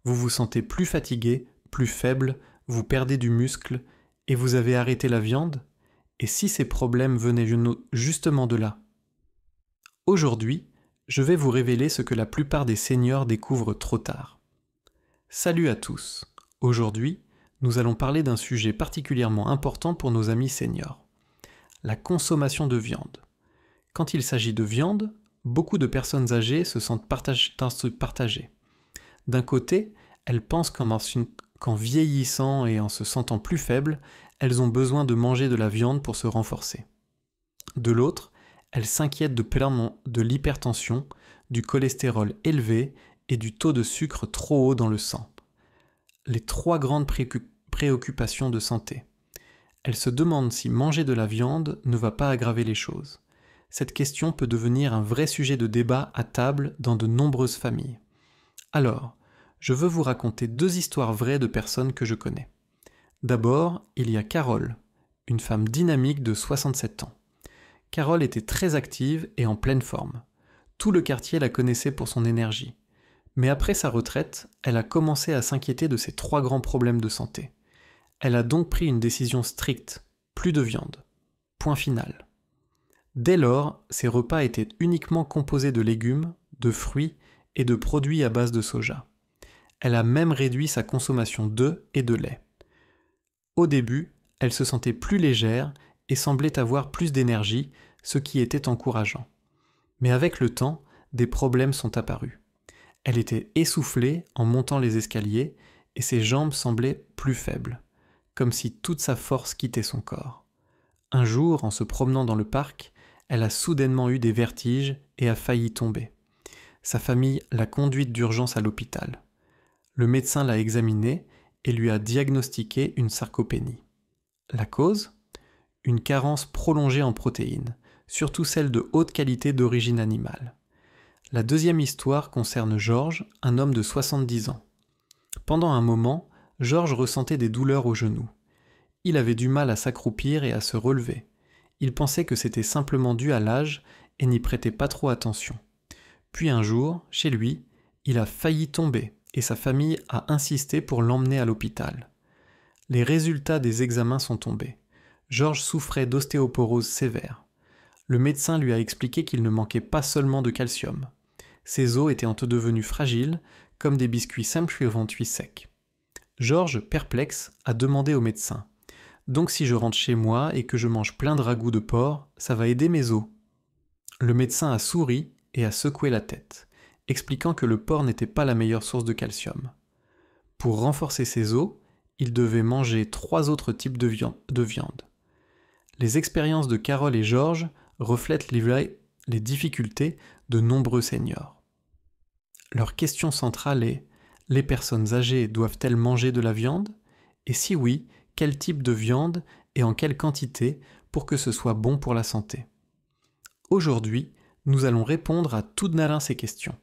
Vous vous sentez plus fatigué, plus faible, vous perdez du muscle et vous avez arrêté la viande? Et si ces problèmes venaient justement de là? Aujourd'hui, je vais vous révéler ce que la plupart des seniors découvrent trop tard. Salut à tous. Aujourd'hui, nous allons parler d'un sujet particulièrement important pour nos amis seniors. La consommation de viande. Quand il s'agit de viande, beaucoup de personnes âgées se sentent partagées. D'un côté, elles pensent qu'en vieillissant et en se sentant plus faibles, elles ont besoin de manger de la viande pour se renforcer. De l'autre, elles s'inquiètent de l'hypertension, du cholestérol élevé et du taux de sucre trop haut dans le sang. Les trois grandes préoccupations de santé. Elles se demandent si manger de la viande ne va pas aggraver les choses. Cette question peut devenir un vrai sujet de débat à table dans de nombreuses familles. Alors, je veux vous raconter deux histoires vraies de personnes que je connais. D'abord, il y a Carole, une femme dynamique de 67 ans. Carole était très active et en pleine forme. Tout le quartier la connaissait pour son énergie. Mais après sa retraite, elle a commencé à s'inquiéter de ses trois grands problèmes de santé. Elle a donc pris une décision stricte, plus de viande. Point final. Dès lors, ses repas étaient uniquement composés de légumes, de fruits et de produits à base de soja. Elle a même réduit sa consommation d'œufs et de lait. Au début, elle se sentait plus légère et semblait avoir plus d'énergie, ce qui était encourageant. Mais avec le temps, des problèmes sont apparus. Elle était essoufflée en montant les escaliers et ses jambes semblaient plus faibles, comme si toute sa force quittait son corps. Un jour, en se promenant dans le parc, elle a soudainement eu des vertiges et a failli tomber. Sa famille l'a conduite d'urgence à l'hôpital. Le médecin l'a examinée et lui a diagnostiqué une sarcopénie. La cause ? Une carence prolongée en protéines, surtout celles de haute qualité d'origine animale. La deuxième histoire concerne Georges, un homme de 70 ans. Pendant un moment, Georges ressentait des douleurs aux genoux. Il avait du mal à s'accroupir et à se relever. Il pensait que c'était simplement dû à l'âge et n'y prêtait pas trop attention. Puis un jour, chez lui, il a failli tomber et sa famille a insisté pour l'emmener à l'hôpital. Les résultats des examens sont tombés. Georges souffrait d'ostéoporose sévère. Le médecin lui a expliqué qu'il ne manquait pas seulement de calcium. Ses os étaient devenus fragiles, comme des biscuits Saint-Puy secs. Georges, perplexe, a demandé au médecin « Donc si je rentre chez moi et que je mange plein de ragoût de porc, ça va aider mes os ?» Le médecin a souri et a secoué la tête, expliquant que le porc n'était pas la meilleure source de calcium. Pour renforcer ses os, il devait manger 3 autres types de viande. Les expériences de Carole et Georges reflètent les difficultés de nombreux seniors. Leur question centrale est « Les personnes âgées doivent-elles manger de la viande ? Et si oui, quel type de viande et en quelle quantité pour que ce soit bon pour la santé ?» Aujourd'hui, nous allons répondre à toutes ces questions.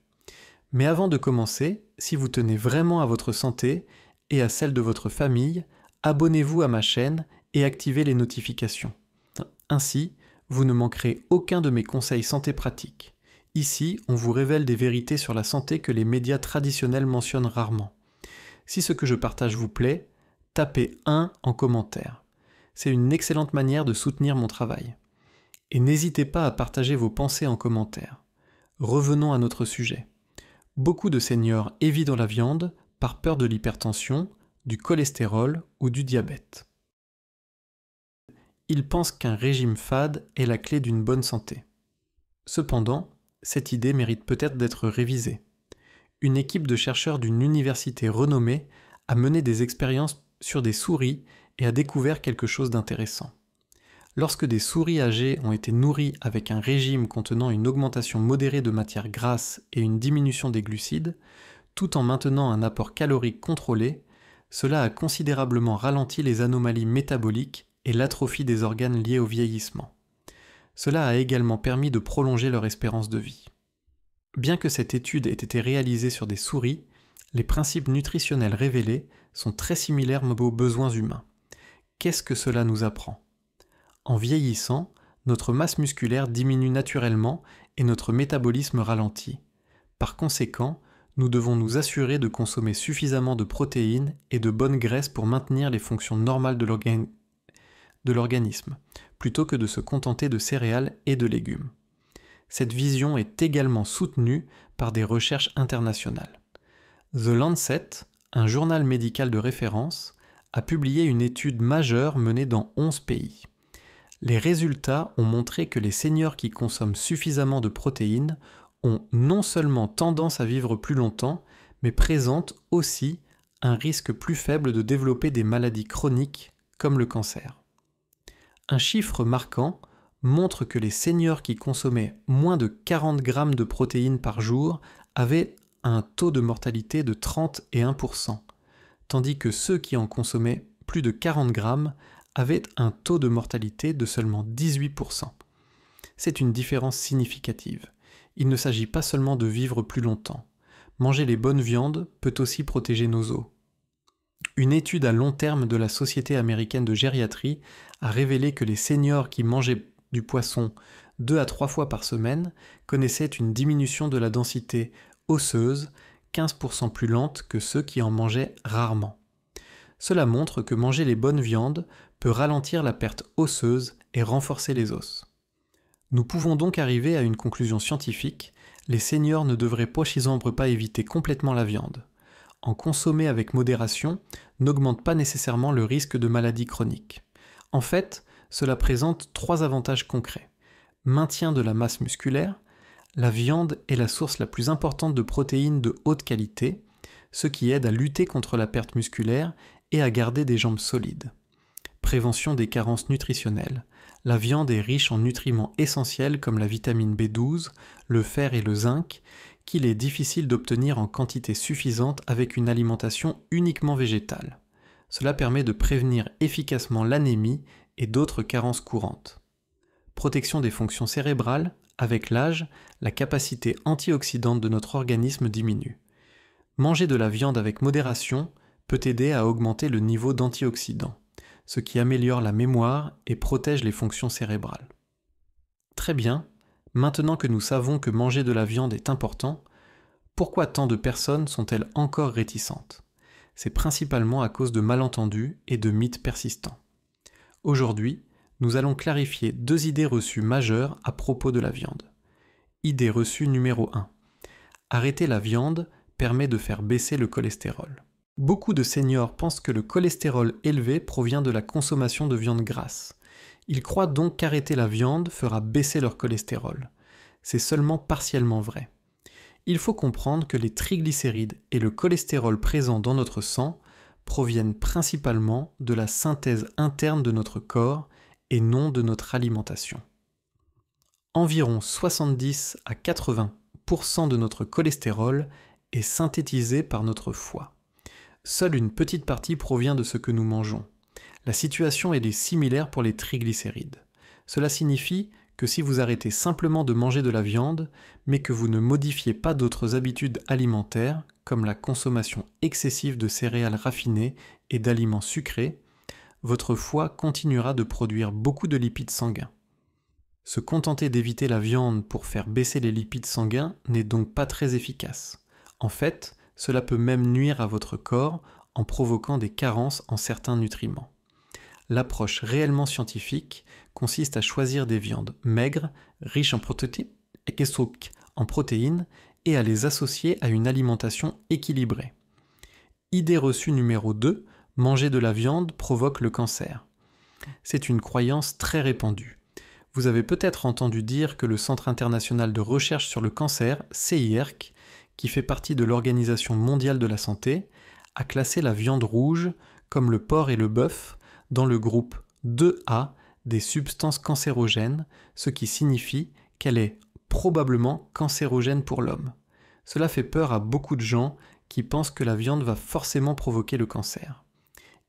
Mais avant de commencer, si vous tenez vraiment à votre santé et à celle de votre famille, abonnez-vous à ma chaîne et activez les notifications. Ainsi, vous ne manquerez aucun de mes conseils santé pratiques. Ici, on vous révèle des vérités sur la santé que les médias traditionnels mentionnent rarement. Si ce que je partage vous plaît, tapez 1 en commentaire. C'est une excellente manière de soutenir mon travail. Et n'hésitez pas à partager vos pensées en commentaire. Revenons à notre sujet. Beaucoup de seniors évitent la viande par peur de l'hypertension, du cholestérol ou du diabète. Ils pensent qu'un régime fade est la clé d'une bonne santé. Cependant, cette idée mérite peut-être d'être révisée. Une équipe de chercheurs d'une université renommée a mené des expériences sur des souris et a découvert quelque chose d'intéressant. Lorsque des souris âgées ont été nourries avec un régime contenant une augmentation modérée de matières grasses et une diminution des glucides, tout en maintenant un apport calorique contrôlé, cela a considérablement ralenti les anomalies métaboliques et l'atrophie des organes liés au vieillissement. Cela a également permis de prolonger leur espérance de vie. Bien que cette étude ait été réalisée sur des souris, les principes nutritionnels révélés sont très similaires aux besoins humains. Qu'est-ce que cela nous apprend ? En vieillissant, notre masse musculaire diminue naturellement et notre métabolisme ralentit. Par conséquent, nous devons nous assurer de consommer suffisamment de protéines et de bonnes graisses pour maintenir les fonctions normales de l'organisme, plutôt que de se contenter de céréales et de légumes. Cette vision est également soutenue par des recherches internationales. The Lancet, un journal médical de référence, a publié une étude majeure menée dans 11 pays. Les résultats ont montré que les seniors qui consomment suffisamment de protéines ont non seulement tendance à vivre plus longtemps, mais présentent aussi un risque plus faible de développer des maladies chroniques comme le cancer. Un chiffre marquant montre que les seniors qui consommaient moins de 40 grammes de protéines par jour avaient un taux de mortalité de 31%, tandis que ceux qui en consommaient plus de 40 grammes avaient un taux de mortalité de seulement 18%. C'est une différence significative. Il ne s'agit pas seulement de vivre plus longtemps. Manger les bonnes viandes peut aussi protéger nos os. Une étude à long terme de la Société américaine de gériatrie a révélé que les seniors qui mangeaient du poisson 2 à 3 fois par semaine connaissaient une diminution de la densité osseuse 15% plus lente que ceux qui en mangeaient rarement. Cela montre que manger les bonnes viandes peut ralentir la perte osseuse et renforcer les os. Nous pouvons donc arriver à une conclusion scientifique, les seniors ne devraient pas éviter complètement la viande. En consommer avec modération n'augmente pas nécessairement le risque de maladies chroniques. En fait, cela présente 3 avantages concrets. Maintien de la masse musculaire, la viande est la source la plus importante de protéines de haute qualité, ce qui aide à lutter contre la perte musculaire et à garder des jambes solides. Prévention des carences nutritionnelles. La viande est riche en nutriments essentiels comme la vitamine B12, le fer et le zinc, qu'il est difficile d'obtenir en quantité suffisante avec une alimentation uniquement végétale. Cela permet de prévenir efficacement l'anémie et d'autres carences courantes. Protection des fonctions cérébrales. Avec l'âge, la capacité antioxydante de notre organisme diminue. Manger de la viande avec modération peut aider à augmenter le niveau d'antioxydants, ce qui améliore la mémoire et protège les fonctions cérébrales. Très bien, maintenant que nous savons que manger de la viande est important, pourquoi tant de personnes sont-elles encore réticentes ? C'est principalement à cause de malentendus et de mythes persistants. Aujourd'hui, nous allons clarifier 2 idées reçues majeures à propos de la viande. Idée reçue numéro 1. Arrêter la viande permet de faire baisser le cholestérol. Beaucoup de seniors pensent que le cholestérol élevé provient de la consommation de viande grasse. Ils croient donc qu'arrêter la viande fera baisser leur cholestérol. C'est seulement partiellement vrai. Il faut comprendre que les triglycérides et le cholestérol présents dans notre sang proviennent principalement de la synthèse interne de notre corps et non de notre alimentation. Environ 70 à 80% de notre cholestérol est synthétisé par notre foie. Seule une petite partie provient de ce que nous mangeons. La situation est similaire pour les triglycérides. Cela signifie que si vous arrêtez simplement de manger de la viande, mais que vous ne modifiez pas d'autres habitudes alimentaires, comme la consommation excessive de céréales raffinées et d'aliments sucrés, votre foie continuera de produire beaucoup de lipides sanguins. Se contenter d'éviter la viande pour faire baisser les lipides sanguins n'est donc pas très efficace. En fait, cela peut même nuire à votre corps en provoquant des carences en certains nutriments. L'approche réellement scientifique consiste à choisir des viandes maigres, riches en protéines et à les associer à une alimentation équilibrée. Idée reçue numéro 2, manger de la viande provoque le cancer. C'est une croyance très répandue. Vous avez peut-être entendu dire que le Centre international de recherche sur le cancer, CIRC, qui fait partie de l'Organisation mondiale de la santé, a classé la viande rouge, comme le porc et le bœuf, dans le groupe 2A des substances cancérogènes, ce qui signifie qu'elle est probablement cancérogène pour l'homme. Cela fait peur à beaucoup de gens qui pensent que la viande va forcément provoquer le cancer.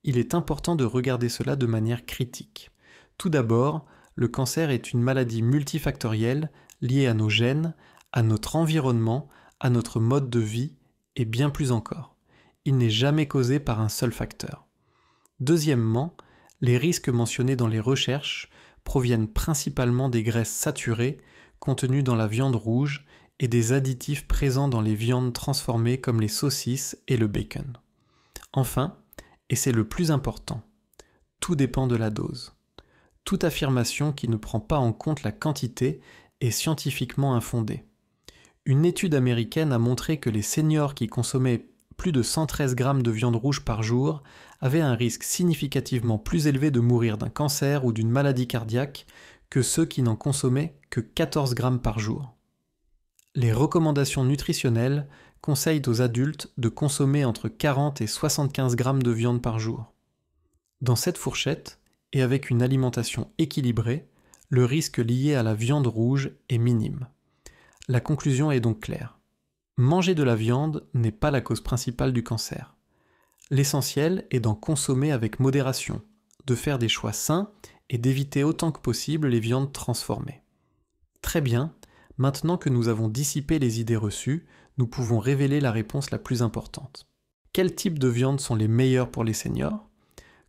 Il est important de regarder cela de manière critique. Tout d'abord, le cancer est une maladie multifactorielle liée à nos gènes, à notre environnement, à notre mode de vie et bien plus encore. Il n'est jamais causé par un seul facteur. Deuxièmement, les risques mentionnés dans les recherches proviennent principalement des graisses saturées contenues dans la viande rouge et des additifs présents dans les viandes transformées comme les saucisses et le bacon. Enfin, et c'est le plus important, tout dépend de la dose. Toute affirmation qui ne prend pas en compte la quantité est scientifiquement infondée. Une étude américaine a montré que les seniors qui consommaient plus de 113 grammes de viande rouge par jour avaient un risque significativement plus élevé de mourir d'un cancer ou d'une maladie cardiaque que ceux qui n'en consommaient que 14 grammes par jour. Les recommandations nutritionnelles conseillent aux adultes de consommer entre 40 et 75 grammes de viande par jour. Dans cette fourchette, et avec une alimentation équilibrée, le risque lié à la viande rouge est minime. La conclusion est donc claire. Manger de la viande n'est pas la cause principale du cancer. L'essentiel est d'en consommer avec modération, de faire des choix sains et d'éviter autant que possible les viandes transformées. Très bien, maintenant que nous avons dissipé les idées reçues, nous pouvons révéler la réponse la plus importante. Quels types de viandes sont les meilleurs pour les seniors ?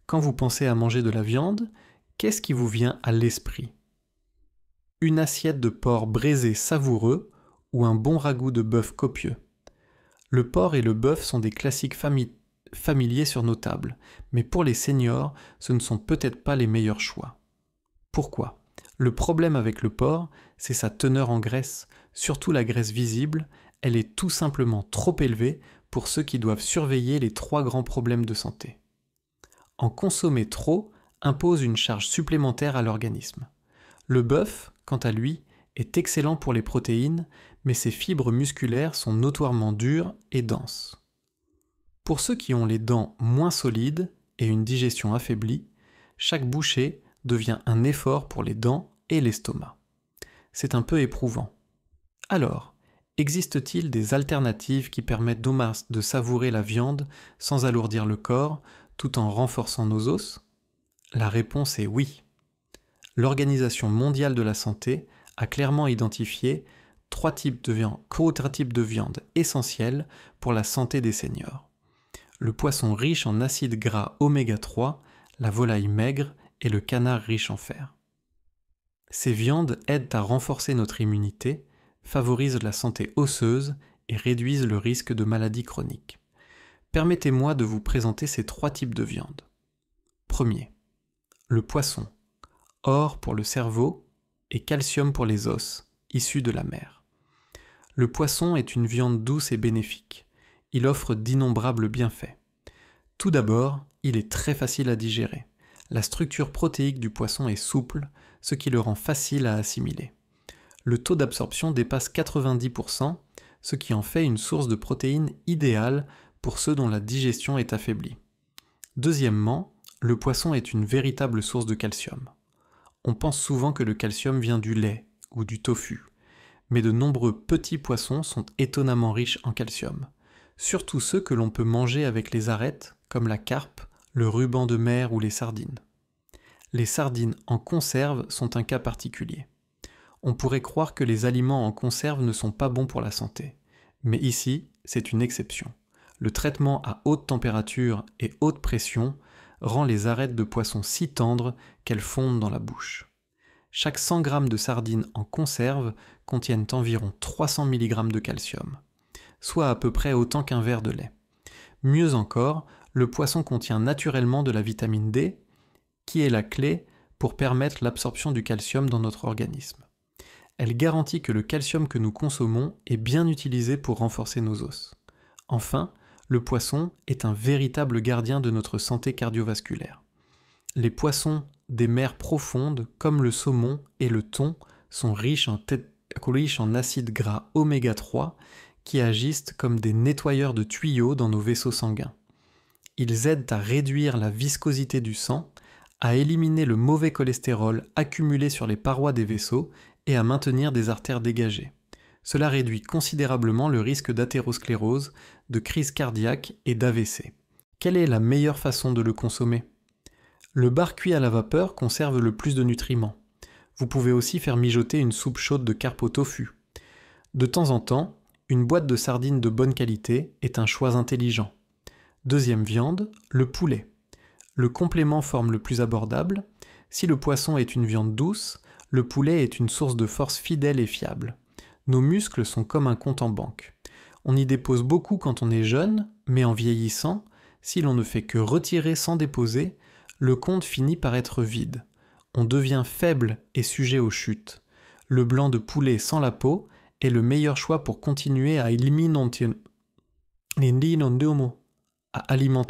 Quand vous pensez à manger de la viande, qu'est-ce qui vous vient à l'esprit ? Une assiette de porc braisé savoureux ou un bon ragoût de bœuf copieux. Le porc et le bœuf sont des classiques familiers sur nos tables, mais pour les seniors, ce ne sont peut-être pas les meilleurs choix. Pourquoi ? Le problème avec le porc, c'est sa teneur en graisse, surtout la graisse visible, elle est tout simplement trop élevée pour ceux qui doivent surveiller les 3 grands problèmes de santé. En consommer trop impose une charge supplémentaire à l'organisme. Le bœuf, quant à lui, est excellent pour les protéines, mais ses fibres musculaires sont notoirement dures et denses. Pour ceux qui ont les dents moins solides et une digestion affaiblie, chaque bouchée devient un effort pour les dents et l'estomac. C'est un peu éprouvant. Alors, existe-t-il des alternatives qui permettent de savourer la viande sans alourdir le corps, tout en renforçant nos os ? La réponse est oui. L'Organisation mondiale de la santé a clairement identifié 3 types de viande essentiels pour la santé des seniors. Le poisson riche en acides gras oméga 3, la volaille maigre et le canard riche en fer. Ces viandes aident à renforcer notre immunité, favorisent la santé osseuse et réduisent le risque de maladies chroniques. Permettez-moi de vous présenter ces 3 types de viande. Premier, le poisson, or pour le cerveau et calcium pour les os, issus de la mer. Le poisson est une viande douce et bénéfique. Il offre d'innombrables bienfaits. Tout d'abord, il est très facile à digérer. La structure protéique du poisson est souple, ce qui le rend facile à assimiler. Le taux d'absorption dépasse 90%, ce qui en fait une source de protéines idéale pour ceux dont la digestion est affaiblie. Deuxièmement, le poisson est une véritable source de calcium. On pense souvent que le calcium vient du lait ou du tofu, mais de nombreux petits poissons sont étonnamment riches en calcium, surtout ceux que l'on peut manger avec les arêtes, comme la carpe, le ruban de mer ou les sardines. Les sardines en conserve sont un cas particulier. On pourrait croire que les aliments en conserve ne sont pas bons pour la santé, mais ici, c'est une exception. Le traitement à haute température et haute pression rend les arêtes de poisson si tendres qu'elles fondent dans la bouche. Chaque 100 g de sardines en conserve contiennent environ 300 mg de calcium, soit à peu près autant qu'un verre de lait. Mieux encore, le poisson contient naturellement de la vitamine D, qui est la clé pour permettre l'absorption du calcium dans notre organisme. Elle garantit que le calcium que nous consommons est bien utilisé pour renforcer nos os. Enfin, le poisson est un véritable gardien de notre santé cardiovasculaire. Les poissons des mers profondes, comme le saumon et le thon, sont riches en acides gras oméga 3 qui agissent comme des nettoyeurs de tuyaux dans nos vaisseaux sanguins. Ils aident à réduire la viscosité du sang, à éliminer le mauvais cholestérol accumulé sur les parois des vaisseaux et à maintenir des artères dégagées. Cela réduit considérablement le risque d'athérosclérose, de crise cardiaque et d'AVC. Quelle est la meilleure façon de le consommer ? Le bar cuit à la vapeur conserve le plus de nutriments. Vous pouvez aussi faire mijoter une soupe chaude de carpe au tofu. De temps en temps, une boîte de sardines de bonne qualité est un choix intelligent. Deuxième viande, le poulet. Le complément forme le plus abordable. Si le poisson est une viande douce, le poulet est une source de force fidèle et fiable. Nos muscles sont comme un compte en banque. On y dépose beaucoup quand on est jeune, mais en vieillissant, si l'on ne fait que retirer sans déposer, le compte finit par être vide. On devient faible et sujet aux chutes. Le blanc de poulet sans la peau est le meilleur choix pour continuer à alimenter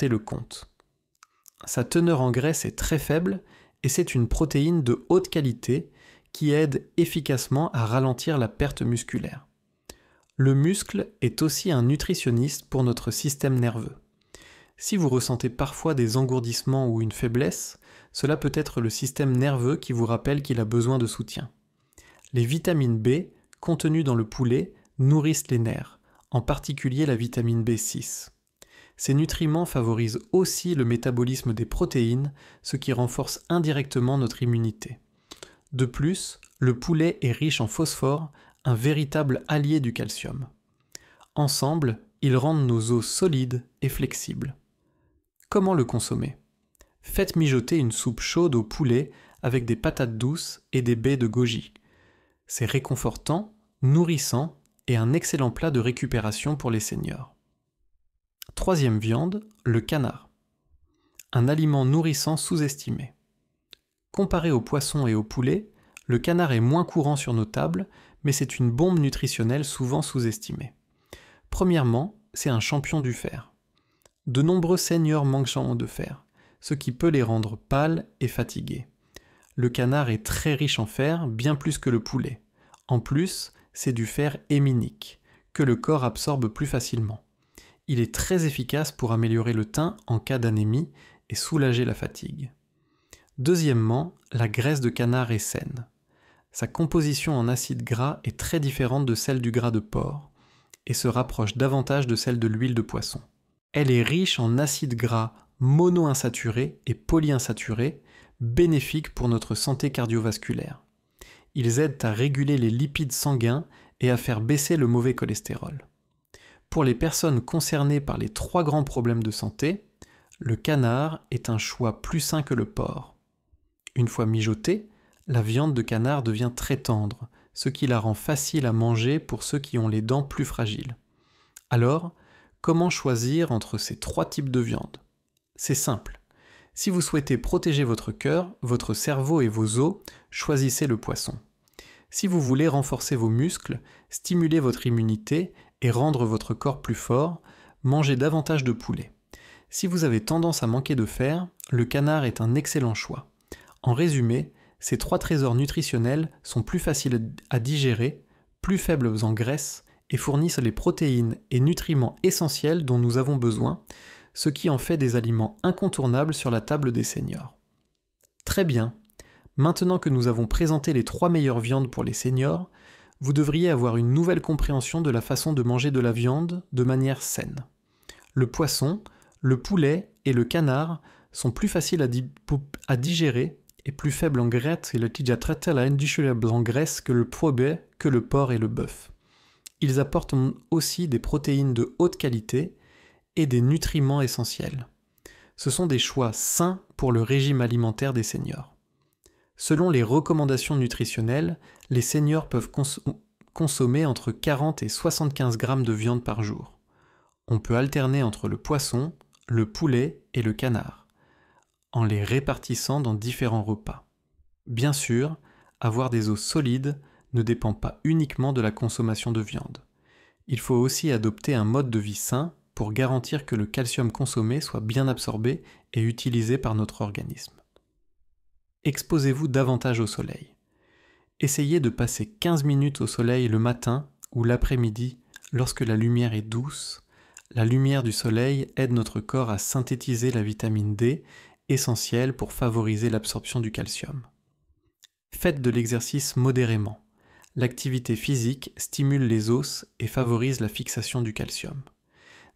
le compte. Sa teneur en graisse est très faible et c'est une protéine de haute qualité qui aide efficacement à ralentir la perte musculaire. Le muscle est aussi un nutritionniste pour notre système nerveux. Si vous ressentez parfois des engourdissements ou une faiblesse, cela peut être le système nerveux qui vous rappelle qu'il a besoin de soutien. Les vitamines B, contenues dans le poulet, nourrissent les nerfs, en particulier la vitamine B6. Ces nutriments favorisent aussi le métabolisme des protéines, ce qui renforce indirectement notre immunité. De plus, le poulet est riche en phosphore, un véritable allié du calcium. Ensemble, ils rendent nos os solides et flexibles. Comment le consommer ? Faites mijoter une soupe chaude au poulet avec des patates douces et des baies de goji. C'est réconfortant, nourrissant et un excellent plat de récupération pour les seniors. Troisième viande, le canard. Un aliment nourrissant sous-estimé. Comparé au poisson et au poulet, le canard est moins courant sur nos tables, mais c'est une bombe nutritionnelle souvent sous-estimée. Premièrement, c'est un champion du fer. De nombreux seniors manquent de fer, ce qui peut les rendre pâles et fatigués. Le canard est très riche en fer, bien plus que le poulet. En plus, c'est du fer héminique, que le corps absorbe plus facilement. Il est très efficace pour améliorer le teint en cas d'anémie et soulager la fatigue. Deuxièmement, la graisse de canard est saine. Sa composition en acides gras est très différente de celle du gras de porc et se rapproche davantage de celle de l'huile de poisson. Elle est riche en acides gras monoinsaturés et polyinsaturés, bénéfiques pour notre santé cardiovasculaire. Ils aident à réguler les lipides sanguins et à faire baisser le mauvais cholestérol. Pour les personnes concernées par les 3 grands problèmes de santé, le canard est un choix plus sain que le porc. Une fois mijotée, la viande de canard devient très tendre, ce qui la rend facile à manger pour ceux qui ont les dents plus fragiles. Alors, comment choisir entre ces 3 types de viande ? C'est simple. Si vous souhaitez protéger votre cœur, votre cerveau et vos os, choisissez le poisson. Si vous voulez renforcer vos muscles, stimuler votre immunité et rendre votre corps plus fort, mangez davantage de poulet. Si vous avez tendance à manquer de fer, le canard est un excellent choix. En résumé, ces 3 trésors nutritionnels sont plus faciles à digérer, plus faibles en graisse et fournissent les protéines et nutriments essentiels dont nous avons besoin, ce qui en fait des aliments incontournables sur la table des seniors. Très bien, maintenant que nous avons présenté les 3 meilleures viandes pour les seniors, vous devriez avoir une nouvelle compréhension de la façon de manger de la viande de manière saine. Le poisson, le poulet et le canard sont plus faciles à digérer et plus faibles en graisse que le poulet, que le porc et le bœuf. Ils apportent aussi des protéines de haute qualité et des nutriments essentiels. Ce sont des choix sains pour le régime alimentaire des seniors. Selon les recommandations nutritionnelles, les seniors peuvent consommer entre 40 et 75 grammes de viande par jour. On peut alterner entre le poisson, le poulet et le canard, en les répartissant dans différents repas. Bien sûr, avoir des os solides ne dépend pas uniquement de la consommation de viande. Il faut aussi adopter un mode de vie sain pour garantir que le calcium consommé soit bien absorbé et utilisé par notre organisme. Exposez-vous davantage au soleil. Essayez de passer 15 minutes au soleil le matin ou l'après-midi lorsque la lumière est douce. La lumière du soleil aide notre corps à synthétiser la vitamine D, essentielle pour favoriser l'absorption du calcium. Faites de l'exercice modérément. L'activité physique stimule les os et favorise la fixation du calcium.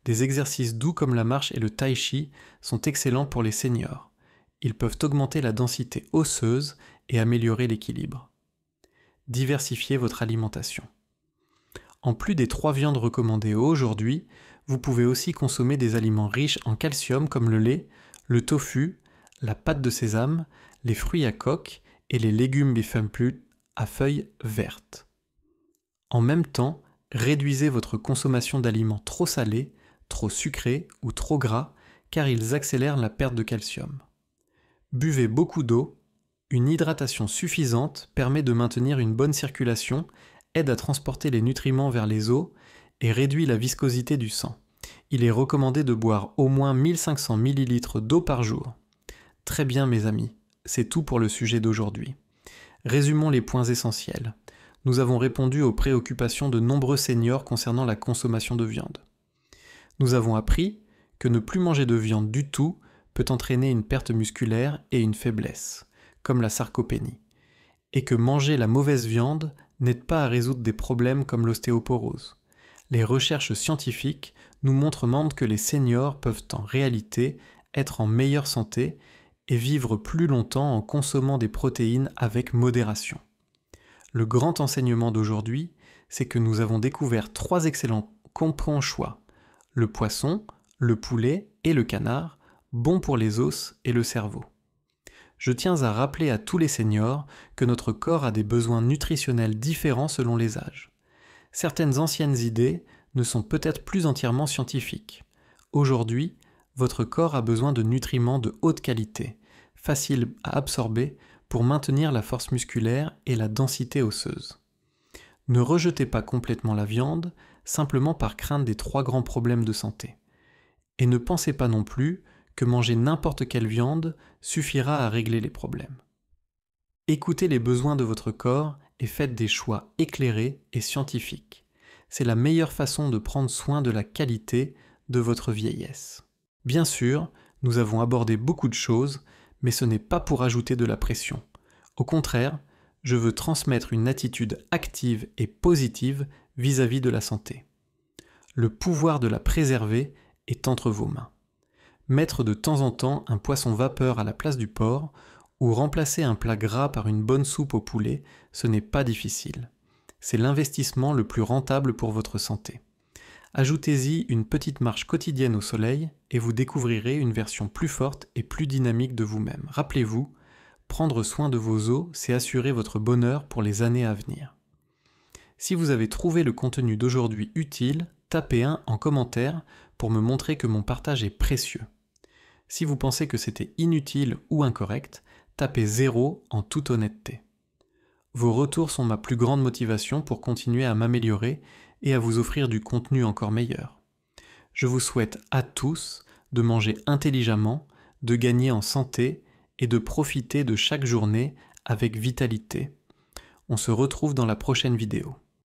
Des exercices doux comme la marche et le tai chi sont excellents pour les seniors. Ils peuvent augmenter la densité osseuse et améliorer l'équilibre. Diversifiez votre alimentation. En plus des 3 viandes recommandées aujourd'hui, vous pouvez aussi consommer des aliments riches en calcium comme le lait, le tofu, la pâte de sésame, les fruits à coque et les légumes bifenplut à feuilles vertes. En même temps, réduisez votre consommation d'aliments trop salés, trop sucrés ou trop gras, car ils accélèrent la perte de calcium. Buvez beaucoup d'eau. Une hydratation suffisante permet de maintenir une bonne circulation, aide à transporter les nutriments vers les os et réduit la viscosité du sang. Il est recommandé de boire au moins 1500 ml d'eau par jour. Très bien mes amis, c'est tout pour le sujet d'aujourd'hui. Résumons les points essentiels. Nous avons répondu aux préoccupations de nombreux seniors concernant la consommation de viande. Nous avons appris que ne plus manger de viande du tout peut entraîner une perte musculaire et une faiblesse, comme la sarcopénie, et que manger la mauvaise viande n'aide pas à résoudre des problèmes comme l'ostéoporose. Les recherches scientifiques nous montrent même que les seniors peuvent en réalité être en meilleure santé et vivre plus longtemps en consommant des protéines avec modération. Le grand enseignement d'aujourd'hui, c'est que nous avons découvert 3 excellents bons choix. Le poisson, le poulet et le canard, bons pour les os et le cerveau. Je tiens à rappeler à tous les seniors que notre corps a des besoins nutritionnels différents selon les âges. Certaines anciennes idées ne sont peut-être plus entièrement scientifiques. Aujourd'hui, votre corps a besoin de nutriments de haute qualité, faciles à absorber pour maintenir la force musculaire et la densité osseuse. Ne rejetez pas complètement la viande, simplement par crainte des 3 grands problèmes de santé. Et ne pensez pas non plus que manger n'importe quelle viande suffira à régler les problèmes. Écoutez les besoins de votre corps et faites des choix éclairés et scientifiques. C'est la meilleure façon de prendre soin de la qualité de votre vieillesse. Bien sûr, nous avons abordé beaucoup de choses, mais ce n'est pas pour ajouter de la pression. Au contraire, je veux transmettre une attitude active et positive vis-à-vis de la santé. Le pouvoir de la préserver est entre vos mains. Mettre de temps en temps un poisson vapeur à la place du porc ou remplacer un plat gras par une bonne soupe au poulet, ce n'est pas difficile. C'est l'investissement le plus rentable pour votre santé. Ajoutez-y une petite marche quotidienne au soleil et vous découvrirez une version plus forte et plus dynamique de vous-même. Rappelez-vous, prendre soin de vos os, c'est assurer votre bonheur pour les années à venir. Si vous avez trouvé le contenu d'aujourd'hui utile, tapez 1 en commentaire pour me montrer que mon partage est précieux. Si vous pensez que c'était inutile ou incorrect, tapez 0 en toute honnêteté. Vos retours sont ma plus grande motivation pour continuer à m'améliorer et à vous offrir du contenu encore meilleur. Je vous souhaite à tous de manger intelligemment, de gagner en santé et de profiter de chaque journée avec vitalité. On se retrouve dans la prochaine vidéo.